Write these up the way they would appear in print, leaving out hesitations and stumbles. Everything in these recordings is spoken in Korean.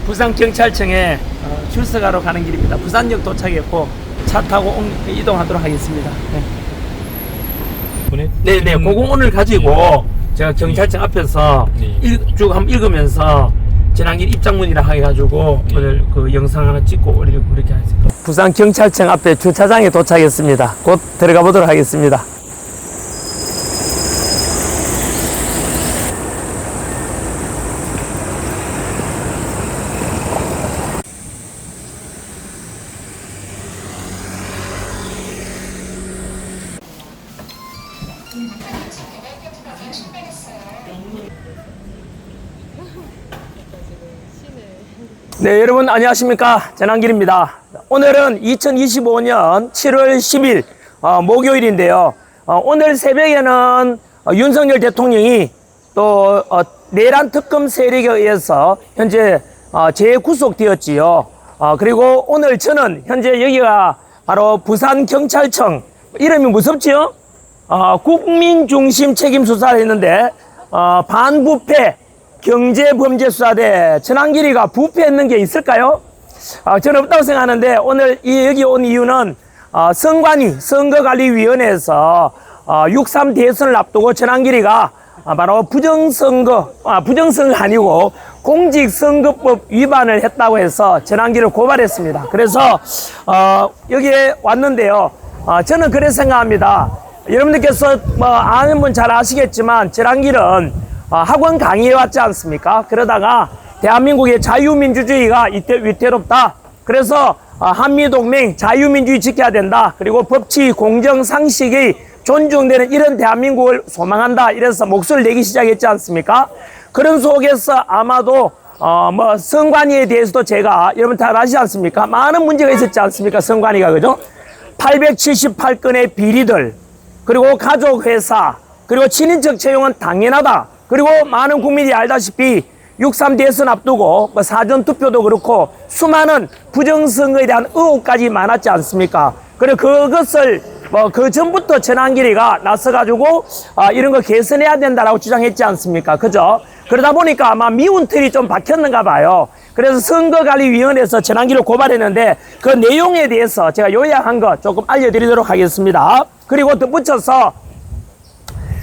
부산경찰청에 출석하러 가는 길입니다. 부산역 도착했고 차 타고 이동하도록 하겠습니다. 네네, 그거 오늘 가지고 제가 경찰청 앞에서 쭉 한번 읽으면서 지난길 입장문이라 해가지고 오늘 그 영상 하나 찍고 올리고 그렇게 하겠습니다. 부산경찰청 앞에 주차장에 도착했습니다. 곧 들어가 보도록 하겠습니다. 네, 여러분 안녕하십니까, 전한길입니다. 오늘은 2025년 7월 10일 목요일인데요. 오늘 새벽에는 윤석열 대통령이 또 내란 특검 세력에 의해서 현재 재구속되었지요. 그리고 오늘 저는 현재 여기가 바로 부산경찰청, 이름이 무섭지요? 국민중심 책임수사를 했는데 반부패 경제범죄수사대 전한길이가 부패했는 게 있을까요? 저는 없다고 생각하는데 오늘 여기 온 이유는 선관위 선거관리위원회에서 6.3 대선을 앞두고 전한길이가 바로 부정선거 아니고 공직선거법 위반을 했다고 해서 전한길을 고발했습니다. 그래서 여기에 왔는데요. 저는 그래 생각합니다. 여러분들께서 아는 분 잘 아시겠지만 전한길은 학원 강의해 왔지 않습니까? 그러다가 대한민국의 자유민주주의가 위태롭다. 그래서 한미동맹 자유민주주의 지켜야 된다. 그리고 법치 공정 상식이 존중되는 이런 대한민국을 소망한다. 이래서 목소리를 내기 시작했지 않습니까? 그런 속에서 아마도 선관위에 대해서도 제가 여러분 다 아시지 않습니까? 많은 문제가 있었지 않습니까? 선관위가, 그죠? 878건의 비리들, 그리고 가족회사, 그리고 친인척 채용은 당연하다. 그리고 많은 국민이 알다시피 6.3 대선 앞두고 사전투표도 그렇고 수많은 부정선거에 대한 의혹까지 많았지 않습니까? 그리고 그것을 그 전부터 전한길이가 나서가지고 이런 거 개선해야 된다라고 주장했지 않습니까? 그죠? 그러다 보니까 아마 미운 틀이 좀 박혔는가 봐요. 그래서 선거관리위원회에서 전한길을 고발했는데 그 내용에 대해서 제가 요약한 거 조금 알려드리도록 하겠습니다. 그리고 덧붙여서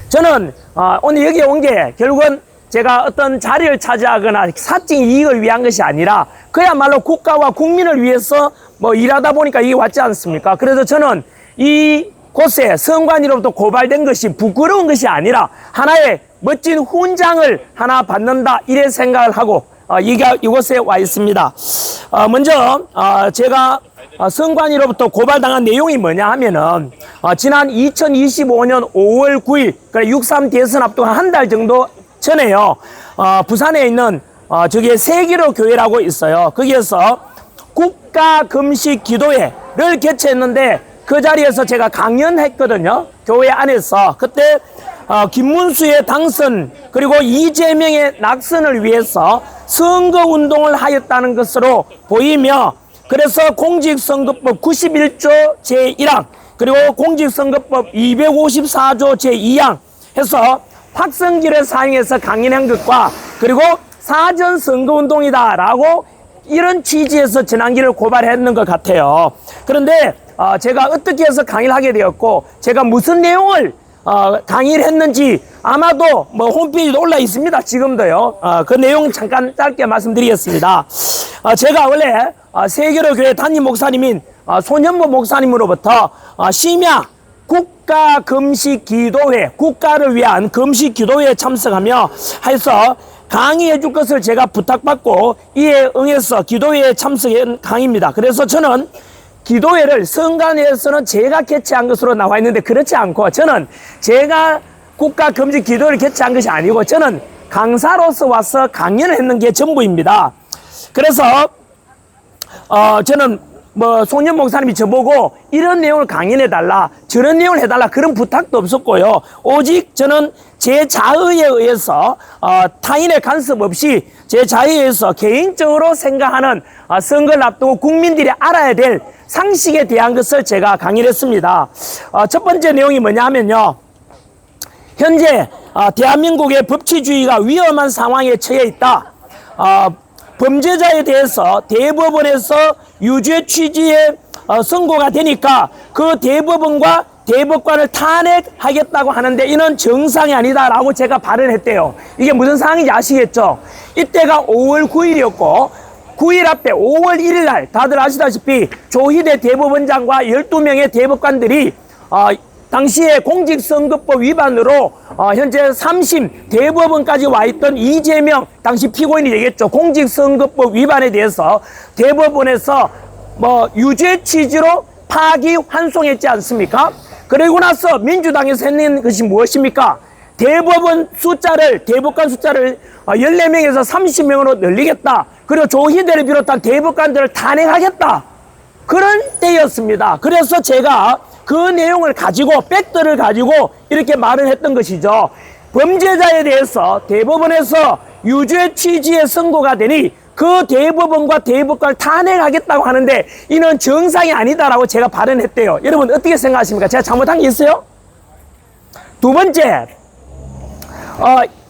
저는 오늘 여기 온 게 결국은 제가 어떤 자리를 차지하거나 사적 이익을 위한 것이 아니라 그야말로 국가와 국민을 위해서 일하다 보니까 이게 왔지 않습니까? 그래서 저는 이곳에 선관위로부터 고발된 것이 부끄러운 것이 아니라 하나의 멋진 훈장을 하나 받는다, 이래 생각을 하고 이곳에 와 있습니다. 먼저 제가 선관위로부터 고발당한 내용이 뭐냐 하면은 지난 2025년 5월 9일 그래 6.3 대선 앞두고 한 달 정도 전에요. 부산에 있는 저기 세기로 교회라고 있어요. 거기에서 국가금식기도회를 개최했는데 그 자리에서 제가 강연했거든요. 교회 안에서. 그때 김문수의 당선 그리고 이재명의 낙선을 위해서 선거운동을 하였다는 것으로 보이며, 그래서 공직선거법 91조 제1항 그리고 공직선거법 254조 제2항 해서 확성기를 사용해서 강연한 것과 그리고 사전선거운동이다 라고 이런 취지에서 전한길을 고발했는 것 같아요. 그런데 제가 어떻게 해서 강의를 하게 되었고 제가 무슨 내용을 강의를 했는지 아마도 홈페이지도 올라 있습니다. 지금도요. 그 내용 잠깐 짧게 말씀드리겠습니다. 제가 원래 세계로교회 담임 목사님인 손현보 목사님으로부터 심야 국가금식기도회, 국가를 위한 금식기도회에 참석하며 해서 강의해 줄 것을 제가 부탁받고 이에 응해서 기도회에 참석한 강의입니다. 그래서 저는 기도회를 선관위에서는 제가 개최한 것으로 나와 있는데 그렇지 않고 저는 제가 국가금식 기도회를 개최한 것이 아니고 저는 강사로서 와서 강연을 했는 게 전부입니다. 그래서 저는 송년 목사님이 저보고 이런 내용을 강연해달라, 저런 내용을 해달라 그런 부탁도 없었고요. 오직 저는 제 자의에 의해서 타인의 간섭 없이 제 자의에 의해서 개인적으로 생각하는 선거를 앞두고 국민들이 알아야 될 상식에 대한 것을 제가 강의를 했습니다. 첫 번째 내용이 뭐냐 하면요, 현재 대한민국의 법치주의가 위험한 상황에 처해 있다. 범죄자에 대해서 대법원에서 유죄 취지의 선고가 되니까 그 대법원과 대법관을 탄핵하겠다고 하는데 이는 정상이 아니다라고 제가 발언했대요. 이게 무슨 상황인지 아시겠죠? 이때가 5월 9일이었고 9일 앞에 5월 1일 날 다들 아시다시피 조희대 대법원장과 12명의 대법관들이 당시에 공직선거법 위반으로 현재 3심 대법원까지 와 있던 이재명 당시 피고인이 되겠죠. 공직선거법 위반에 대해서 대법원에서 유죄 취지로 파기환송했지 않습니까? 그리고 나서 민주당에서 했는 것이 무엇입니까? 대법관 숫자를 14명에서 30명으로 늘리겠다. 그리고 조희대를 비롯한 대법관들을 탄핵하겠다. 그런 때였습니다. 그래서 제가 그 내용을 가지고 팩트를 가지고 이렇게 말을 했던 것이죠. 범죄자에 대해서 대법원에서 유죄 취지의 선고가 되니 그 대법원과 대법관을 탄핵하겠다고 하는데 이는 정상이 아니다라고 제가 발언했대요. 여러분 어떻게 생각하십니까? 제가 잘못한 게 있어요? 두 번째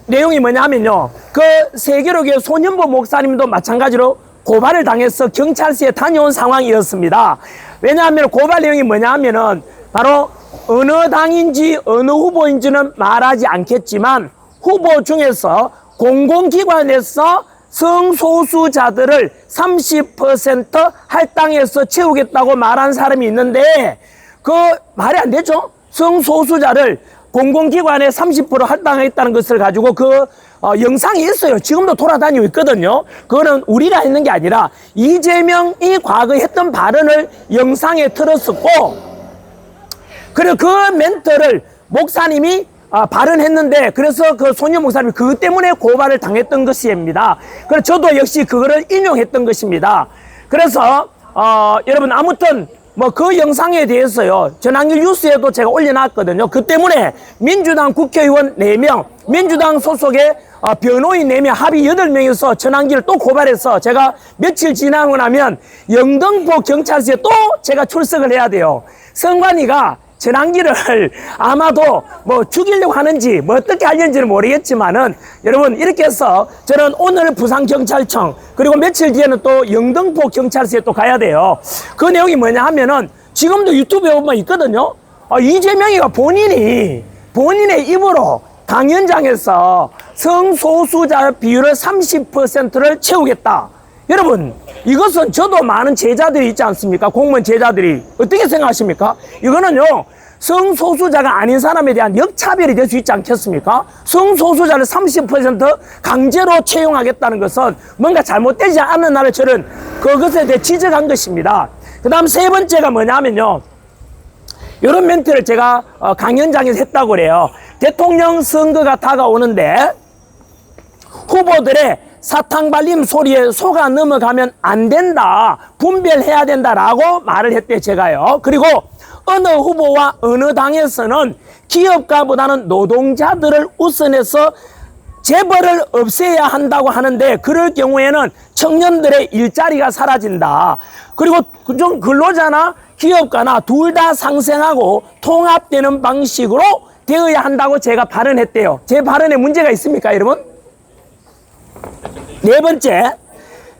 내용이 뭐냐면요. 그 세계로교회 손현보 목사님도 마찬가지로 고발을 당해서 경찰서에 다녀온 상황이었습니다. 왜냐하면 고발 내용이 뭐냐면은 바로 어느 당인지 어느 후보인지는 말하지 않겠지만 후보 중에서 공공기관에서 성소수자들을 30% 할당해서 채우겠다고 말한 사람이 있는데 그 말이 안 되죠. 성소수자를 공공기관에 30% 할당하겠다는 것을 가지고 그 영상이 있어요. 지금도 돌아다니고 있거든요. 그거는 우리가 했는 게 아니라 이재명이 과거에 했던 발언을 영상에 틀었었고 그리고 그 멘트를 목사님이 발언했는데 그래서 그 손현 목사님이 그것 때문에 고발을 당했던 것입니다. 그래서 저도 역시 그거를 인용했던 것입니다. 그래서 여러분 아무튼 그 영상에 대해서요 전환길 뉴스에도 제가 올려놨거든요. 그 때문에 민주당 국회의원 4명 민주당 소속의 변호인 4명 합의 8명이서 전환길을 또 고발해서 제가 며칠 지나고 나면 영등포 경찰서에 또 제가 출석을 해야 돼요. 선관위가 전환길을 아마도 죽이려고 하는지 어떻게 하려는지는 모르겠지만은 여러분 이렇게 해서 저는 오늘 부산경찰청 그리고 며칠 뒤에는 또 영등포 경찰서에 또 가야 돼요. 그 내용이 뭐냐 하면은 지금도 유튜브에 보면 있거든요. 이재명이가 본인의 입으로 강연장에서 성소수자 비율을 30%를 채우겠다. 여러분 이것은 저도 많은 제자들이 있지 않습니까? 공무원 제자들이 어떻게 생각하십니까? 이거는요 성소수자가 아닌 사람에 대한 역차별이 될 수 있지 않겠습니까? 성소수자를 30% 강제로 채용하겠다는 것은 뭔가 잘못되지 않는 나를 저는 그것에 대해 지적한 것입니다. 그 다음 세 번째가 뭐냐면요 이런 멘트를 제가 강연장에서 했다고 그래요. 대통령 선거가 다가오는데 후보들의 사탕발림 소리에 속아 넘어가면 안 된다. 분별해야 된다라고 말을 했대요, 제가요. 그리고 어느 후보와 어느 당에서는 기업가보다는 노동자들을 우선해서 재벌을 없애야 한다고 하는데 그럴 경우에는 청년들의 일자리가 사라진다. 그리고 좀 근로자나 기업가나 둘 다 상생하고 통합되는 방식으로 되어야 한다고 제가 발언했대요. 제 발언에 문제가 있습니까, 여러분? 네 번째,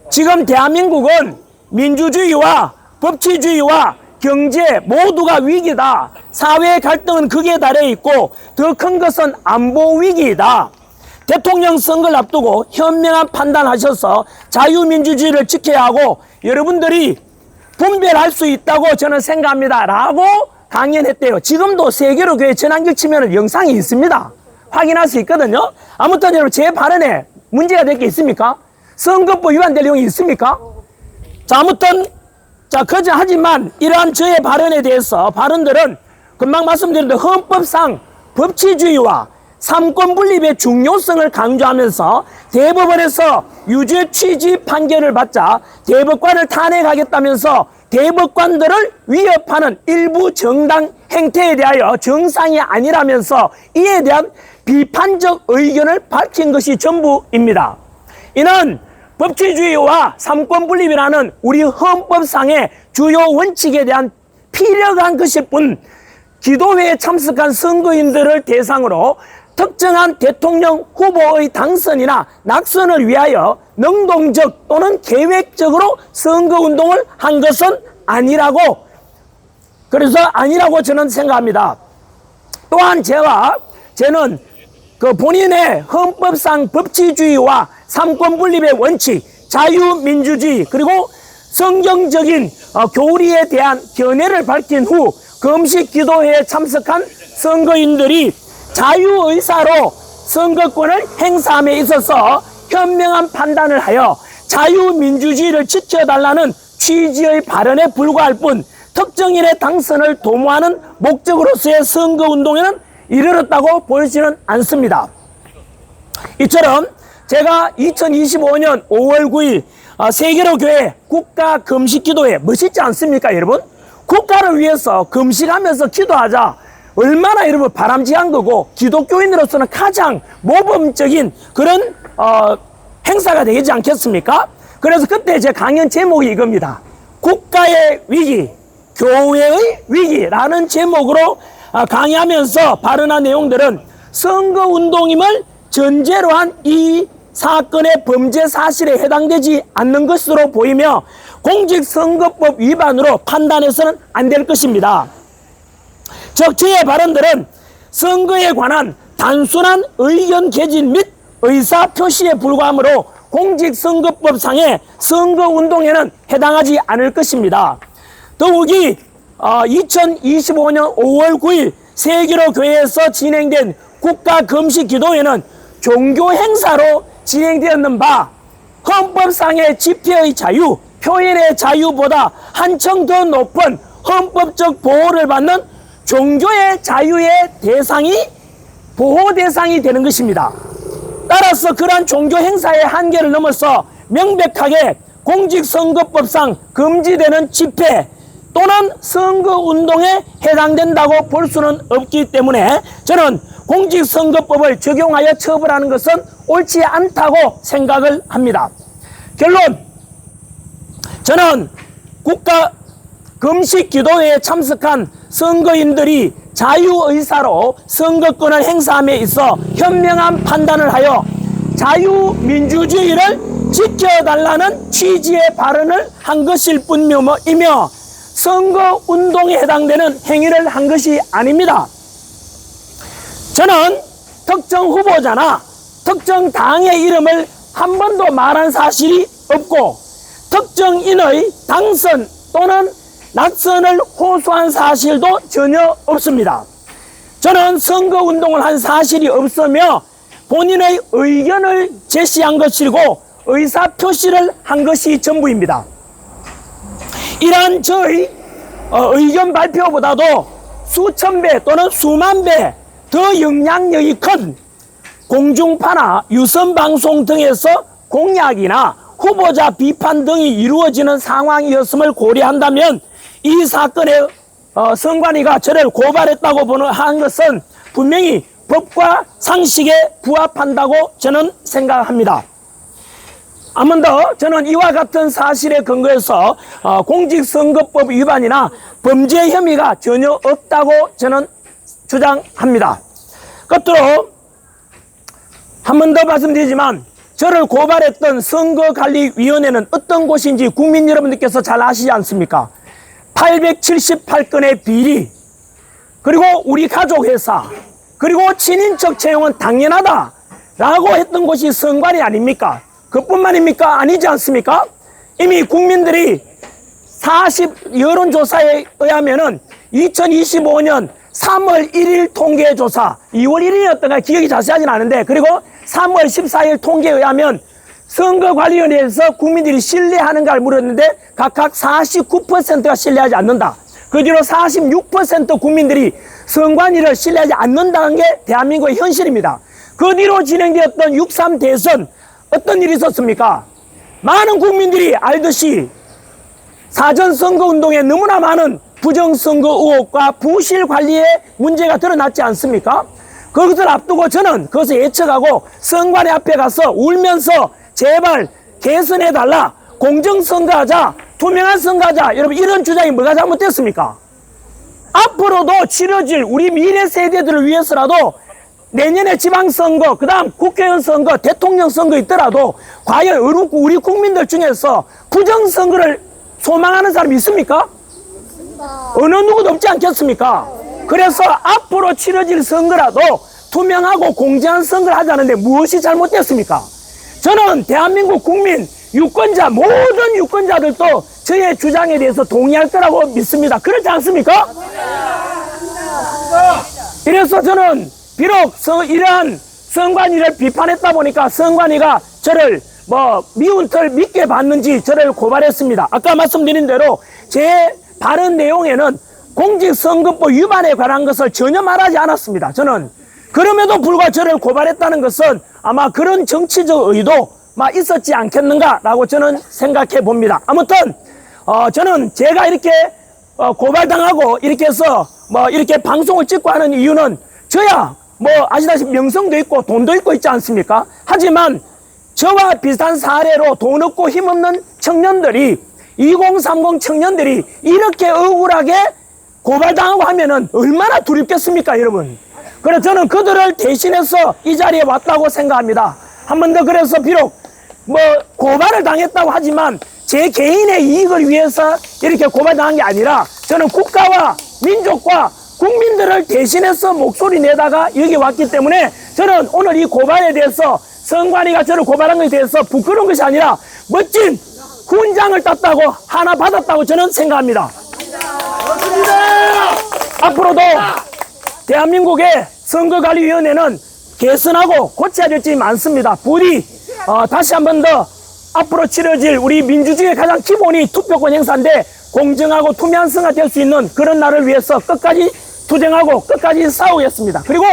지금 대한민국은 민주주의와 법치주의와 경제 모두가 위기다. 사회 갈등은 극에 달해 있고 더 큰 것은 안보 위기이다. 대통령 선거를 앞두고 현명한 판단하셔서 자유민주주의를 지켜야 하고 여러분들이 분별할 수 있다고 저는 생각합니다. 라고 강연했대요. 지금도 세계로 교회 전환길 치면 영상이 있습니다. 확인할 수 있거든요. 아무튼 여러분 제 발언에 문제가 될 게 있습니까? 선거법 위반될 내용이 있습니까? 자, 아무튼 하지만 이러한 저의 발언에 대해서 발언들은 금방 말씀드린 대로 헌법상 법치주의와 삼권 분립의 중요성을 강조하면서 대법원에서 유죄 취지 판결을 받자 대법관을 탄핵하겠다면서 대법관들을 위협하는 일부 정당 행태에 대하여 정상이 아니라면서 이에 대한 비판적 의견을 밝힌 것이 전부입니다. 이는 법치주의와 삼권분립이라는 우리 헌법상의 주요 원칙에 대한 피력한 것일 뿐 기도회에 참석한 선거인들을 대상으로 특정한 대통령 후보의 당선이나 낙선을 위하여 능동적 또는 계획적으로 선거운동을 한 것은 아니라고, 그래서 아니라고 저는 생각합니다. 또한 저는 그 본인의 헌법상 법치주의와 삼권분립의 원칙, 자유민주주의, 그리고 성경적인 교리에 대한 견해를 밝힌 후 금식 기도회에 참석한 선거인들이 자유의사로 선거권을 행사함에 있어서 현명한 판단을 하여 자유민주주의를 지켜달라는 취지의 발언에 불과할 뿐 특정인의 당선을 도모하는 목적으로서의 선거운동에는 이르렀다고 보여지는 않습니다. 이처럼 제가 2025년 5월 9일 세계로 교회 국가 금식기도회, 멋있지 않습니까 여러분? 국가를 위해서 금식하면서 기도하자, 얼마나 여러분 바람직한 거고 기독교인으로서는 가장 모범적인 그런 행사가 되지 않겠습니까? 그래서 그때 제 강연 제목이 이겁니다. 국가의 위기, 교회의 위기라는 제목으로 강의하면서 발언한 내용들은 선거운동임을 전제로 한 이 사건의 범죄 사실에 해당되지 않는 것으로 보이며 공직선거법 위반으로 판단해서는 안 될 것입니다. 즉 저의 발언들은 선거에 관한 단순한 의견 개진 및 의사 표시에 불과하므로 공직선거법상의 선거운동에는 해당하지 않을 것입니다. 더욱이 2025년 5월 9일 세계로 교회에서 진행된 국가금식기도회는 종교 행사로 진행되었는 바 헌법상의 집회의 자유, 표현의 자유보다 한층 더 높은 헌법적 보호를 받는 종교의 자유의 대상이 보호 대상이 되는 것입니다. 따라서 그러한 종교 행사의 한계를 넘어서 명백하게 공직선거법상 금지되는 집회 또는 선거운동에 해당된다고 볼 수는 없기 때문에 저는 공직선거법을 적용하여 처벌하는 것은 옳지 않다고 생각을 합니다. 결론, 저는 국가 금식기도회에 참석한 선거인들이 자유의사로 선거권을 행사함에 있어 현명한 판단을 하여 자유민주주의를 지켜달라는 취지의 발언을 한 것일 뿐이며 선거운동에 해당되는 행위를 한 것이 아닙니다. 저는 특정 후보자나 특정 당의 이름을 한 번도 말한 사실이 없고 특정인의 당선 또는 낙선을 호소한 사실도 전혀 없습니다. 저는 선거운동을 한 사실이 없으며 본인의 의견을 제시한 것이고 의사표시를 한 것이 전부입니다. 이러한 저의 의견 발표보다도 수천 배 또는 수만 배 더 영향력이 큰 공중파나 유선방송 등에서 공약이나 후보자 비판 등이 이루어지는 상황이었음을 고려한다면 이 사건의 선관위가 저를 고발했다고 한 것은 분명히 법과 상식에 부합한다고 저는 생각합니다. 한 번 더 저는 이와 같은 사실에 근거해서 공직선거법 위반이나 범죄 혐의가 전혀 없다고 저는 주장합니다. 끝으로 한 번 더 말씀드리지만 저를 고발했던 선거관리위원회는 어떤 곳인지 국민 여러분들께서 잘 아시지 않습니까? 878건의 비리, 그리고 우리 가족 회사, 그리고 친인척 채용은 당연하다라고 했던 곳이 선관위 아닙니까? 그뿐만입니까? 아니지 않습니까? 이미 국민들이 여론조사에 의하면은 2025년 3월 1일 통계조사, 2월 1일이었던가 기억이 자세하진 않은데, 그리고 3월 14일 통계에 의하면 선거관리위원회에서 국민들이 신뢰하는가를 물었는데 각각 49%가 신뢰하지 않는다. 그 뒤로 46% 국민들이 선관위를 신뢰하지 않는다는 게 대한민국의 현실입니다. 그 뒤로 진행되었던 6.3 대선 어떤 일이 있었습니까? 많은 국민들이 알듯이 사전선거운동에 너무나 많은 부정선거 의혹과 부실 관리에 문제가 드러났지 않습니까? 그것을 앞두고 저는 그것을 예측하고 선관위 앞에 가서 울면서 제발 개선해달라, 공정선거하자, 투명한 선거하자. 여러분, 이런 주장이 뭐가 잘못됐습니까? 앞으로도 치러질 우리 미래 세대들을 위해서라도 내년에 지방선거, 그 다음 국회의원 선거, 대통령 선거 있더라도 과연 우리 국민들 중에서 부정선거를 소망하는 사람이 있습니까? 어느 누구도 없지 않겠습니까? 그래서 앞으로 치러질 선거라도 투명하고 공정한 선거를 하자는데 무엇이 잘못됐습니까? 저는 대한민국 국민 유권자, 모든 유권자들도 저의 주장에 대해서 동의할 거라고 믿습니다. 그렇지 않습니까? 이래서 저는 비록 이러한 선관위를 비판했다 보니까 선관위가 저를 미운 털 믿게 봤는지 저를 고발했습니다. 아까 말씀드린 대로 제 발언 내용에는 공직선거법 위반에 관한 것을 전혀 말하지 않았습니다. 저는 그럼에도 불구하고 저를 고발했다는 것은 아마 그런 정치적 의도 있었지 않겠는가라고 저는 생각해 봅니다. 아무튼 저는 제가 이렇게 고발당하고 이렇게 해서 이렇게 방송을 찍고 하는 이유는 저야 아시다시피 명성도 있고 돈도 있고 있지 않습니까? 하지만 저와 비슷한 사례로 돈 없고 힘없는 청년들이 2030 청년들이 이렇게 억울하게 고발당하고 하면은 얼마나 두렵겠습니까, 여러분? 그래서 저는 그들을 대신해서 이 자리에 왔다고 생각합니다. 한 번 더 그래서 비록 고발을 당했다고 하지만 제 개인의 이익을 위해서 이렇게 고발당한 게 아니라 저는 국가와 민족과 국민들을 대신해서 목소리 내다가 여기 왔기 때문에 저는 오늘 이 고발에 대해서 선관위가 저를 고발한 것에 대해서 부끄러운 것이 아니라 멋진 훈장을 땄다고 하나 받았다고 저는 생각합니다. 앞으로도 대한민국의 선거관리위원회는 개선하고 고쳐야 될 점이 많습니다. 부디 다시 한 번 더 앞으로 치러질 우리 민주주의의 가장 기본이 투표권 행사인데 공정하고 투명한 선거가 될 수 있는 그런 날을 위해서 끝까지 투쟁하고 끝까지 싸우겠습니다. 그리고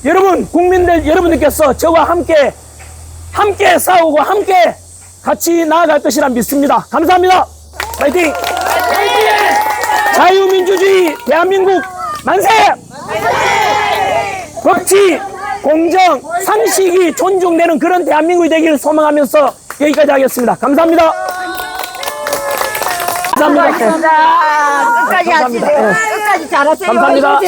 여러분 여러분들께서 저와 함께 싸우고 함께 같이 나아갈 것이라 믿습니다. 감사합니다. 파이팅! 자유민주주의 대한민국 만세! 법치, 공정, 상식이 존중되는 그런 대한민국이 되기를 소망하면서 여기까지 하겠습니다. 감사합니다. 감사합니다. 끝까지 하시죠. 끝까지 잘하세요. 감사합니다.